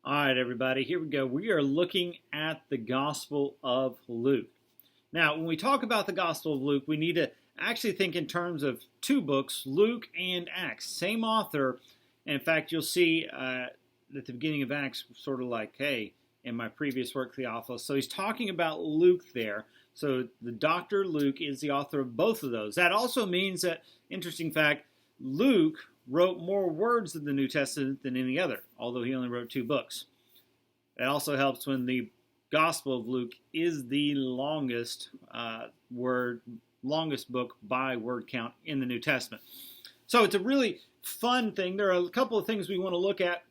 All right, everybody, here we go. We are looking at the Gospel of Luke. Now, when we talk about the Gospel of Luke, we need to actually think in terms of two books, Luke and Acts. Same author. And in fact, you'll see at the beginning of Acts, sort of like, hey, in my previous work, Theophilus. So he's talking about Luke there. So the Dr. Luke is the author of both of those. That also means that, interesting fact, Luke wrote more words in the New Testament than any other, although he only wrote two books. It also helps when the Gospel of Luke is the longest book by word count in the New Testament. So it's a really fun thing. There are a couple of things we want to look at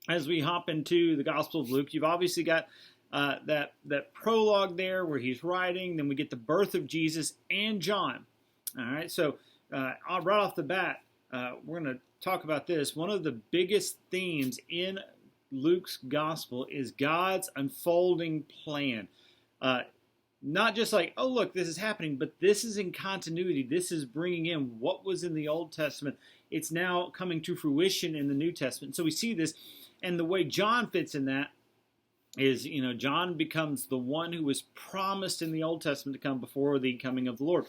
as we hop into the Gospel of Luke. You've obviously got that prologue there where he's writing. Then we get the birth of Jesus and John. All right, so right off the bat, we're going to talk about this. One of the biggest themes in Luke's gospel is God's unfolding plan. Not just like, oh, look, this is happening, but this is in continuity. This is bringing in what was in the Old Testament. It's now coming to fruition in the New Testament. So we see this, and the way John fits in that is, John becomes the one who was promised in the Old Testament to come before the coming of the Lord.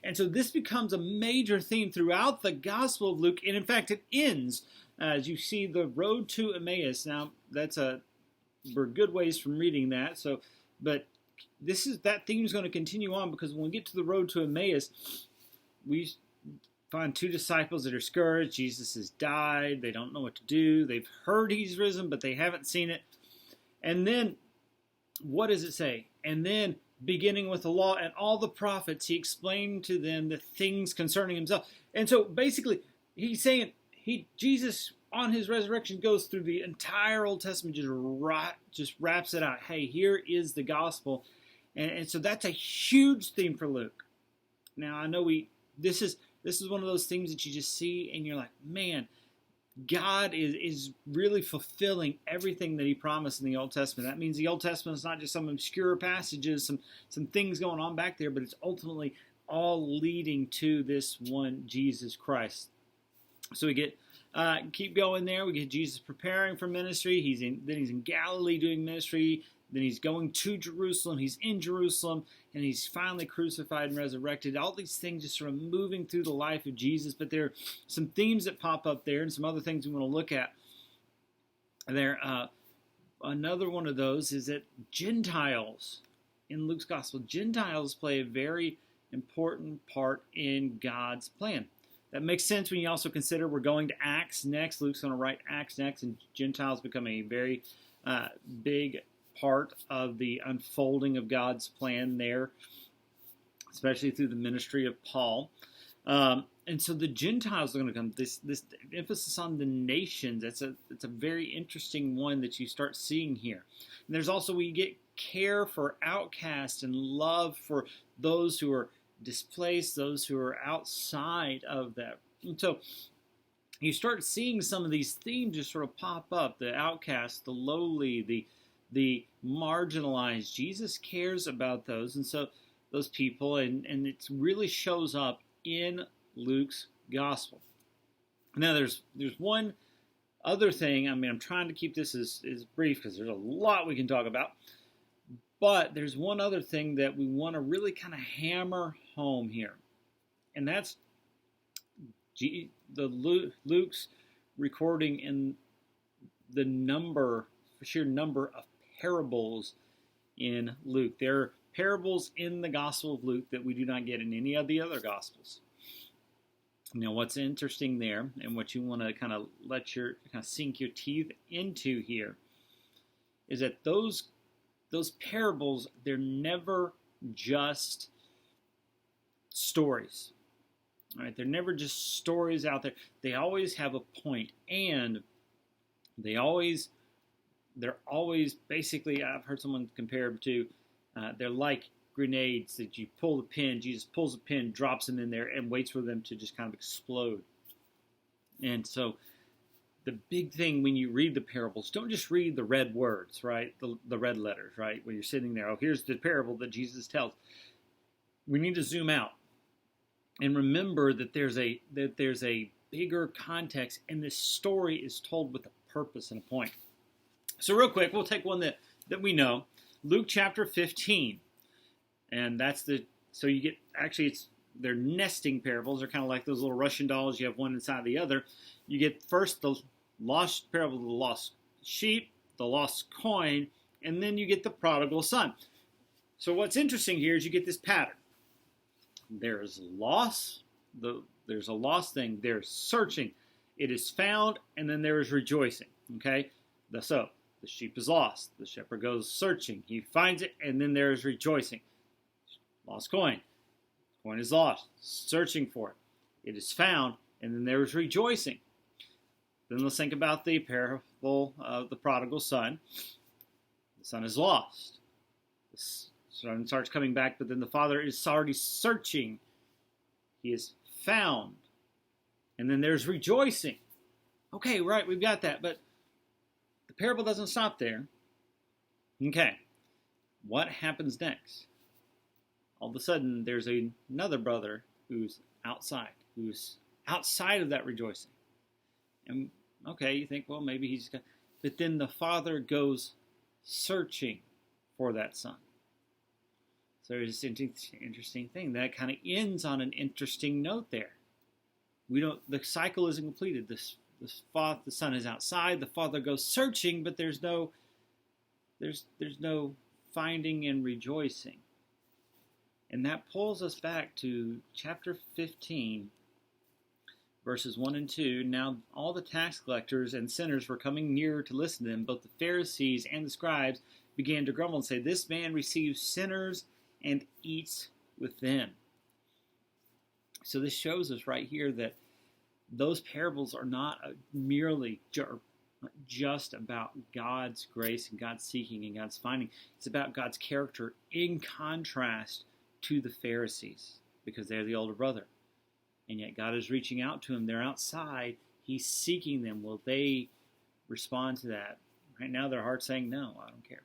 And so this becomes a major theme throughout the Gospel of Luke. And in fact, it ends as you see the road to Emmaus. Now, we're good ways from reading that. But that theme is going to continue on, because when we get to the road to Emmaus, we find two disciples that are discouraged. Jesus has died. They don't know what to do. They've heard he's risen, but they haven't seen it. And then, what does it say? And then, beginning with the law and all the prophets, he explained to them the things concerning himself. And so, basically, he's saying Jesus, on his resurrection, goes through the entire Old Testament, just wraps it out. Hey, here is the gospel. And so that's a huge theme for Luke. Now, I know this is one of those themes that you just see, and you're like, man, God is really fulfilling everything that he promised in the Old Testament. That means the Old Testament is not just some obscure passages, some things going on back there, but it's ultimately all leading to this one, Jesus Christ. So we get keep going there. We get Jesus preparing for ministry. Then he's in Galilee doing ministry. Then he's going to Jerusalem. He's in Jerusalem, and he's finally crucified and resurrected. All these things just sort of moving through the life of Jesus. But there are some themes that pop up there, and some other things we want to look at. There, another one of those is that Gentiles in Luke's gospel, Gentiles play a very important part in God's plan. That makes sense when you also consider we're going to Acts next. Luke's going to write Acts next, and Gentiles become a very big part of the unfolding of God's plan there, especially through the ministry of Paul. And so the Gentiles are going to come. This emphasis on the nations, it's a very interesting one that you start seeing here. And there's also, we get care for outcasts and love for those who are displaced, those who are outside of that. And so you start seeing some of these themes just sort of pop up: the outcast, the lowly, the marginalized. Jesus cares about those, and so those people, and it really shows up in Luke's gospel. Now there's one other thing. I mean, I'm trying to keep this as brief because there's a lot we can talk about. But there's one other thing that we want to really kind of hammer home here, and that's Luke's recording in the sheer number of parables in Luke. There are parables in the Gospel of Luke that we do not get in any of the other Gospels. Now, what's interesting there, and what you want to kind of sink your teeth into here, is that those parables, they're never just stories. All right, they're never just stories out there. They always have a point, and they're always basically, I've heard someone compare them to, they're like grenades that you pull the pin. Jesus pulls the pin, drops them in there, and waits for them to just kind of explode. And so the big thing when you read the parables, don't just read the red words, right? The red letters, right? When you're sitting there, oh, here's the parable that Jesus tells. We need to zoom out and remember that there's a bigger context, and this story is told with a purpose and a point. So real quick, we'll take one that we know. Luke chapter 15. And that's so you get, actually they're nesting parables. They're kind of like those little Russian dolls. You have one inside the other. You get first the lost parable of the lost sheep, the lost coin, and then you get the prodigal son. So what's interesting here is you get this pattern. There's loss, there's a lost thing. There's searching. It is found, and then there is rejoicing. Okay? So the sheep is lost. The shepherd goes searching. He finds it, and then there is rejoicing. Lost coin. Coin is lost. Searching for it. It is found, and then there is rejoicing. Then let's think about the parable of the prodigal son. The son is lost. The son starts coming back, but then the father is already searching. He is found. And then there's rejoicing. Okay, right, we've got that, but the parable doesn't stop there. Okay, what happens next? All of a sudden, there's another brother who's outside of that rejoicing. And okay, you think, well, maybe he's got, but then the father goes searching for that son. So there's this interesting thing that kind of ends on an interesting note there. The cycle isn't completed. The son is outside. The father goes searching, but there's no finding and rejoicing. And that pulls us back to chapter 15, verses 1 and 2. Now all the tax collectors and sinners were coming near to listen to them. Both the Pharisees and the scribes began to grumble and say, "This man receives sinners and eats with them." So this shows us right here that those parables are not merely just about God's grace and God's seeking and God's finding. It's about God's character in contrast to the Pharisees, because they're the older brother. And yet God is reaching out to them. They're outside. He's seeking them. Will they respond to that? Right now their heart's saying, no, I don't care.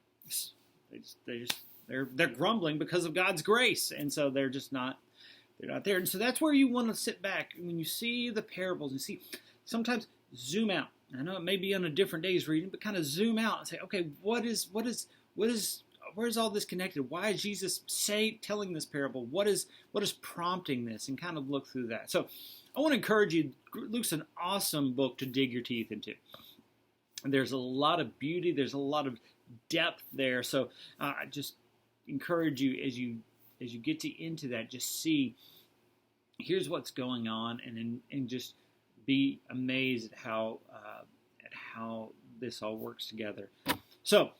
They're grumbling because of God's grace. And so they're not there. And so that's where you want to sit back. When you see the parables and see, sometimes zoom out. I know it may be on a different day's reading, but kind of zoom out and say, okay, where's all this connected? Why is Jesus telling this parable? What is prompting this? And kind of look through that. So I want to encourage you. Luke's an awesome book to dig your teeth into. There's a lot of beauty. There's a lot of depth there. So I just encourage you as you get into that, just see, here's what's going on, and just be amazed at how this all works together. So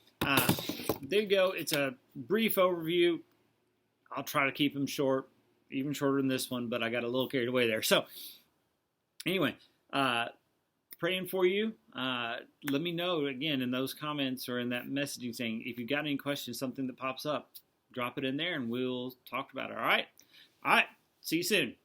there you go. It's a brief overview. I'll try to keep them short, even shorter than this one, but I got a little carried away there. So anyway, praying for you. Let me know again in those comments or in that messaging saying, if you've got any questions, something that pops up, drop it in there and we'll talk about it. All right. See you soon.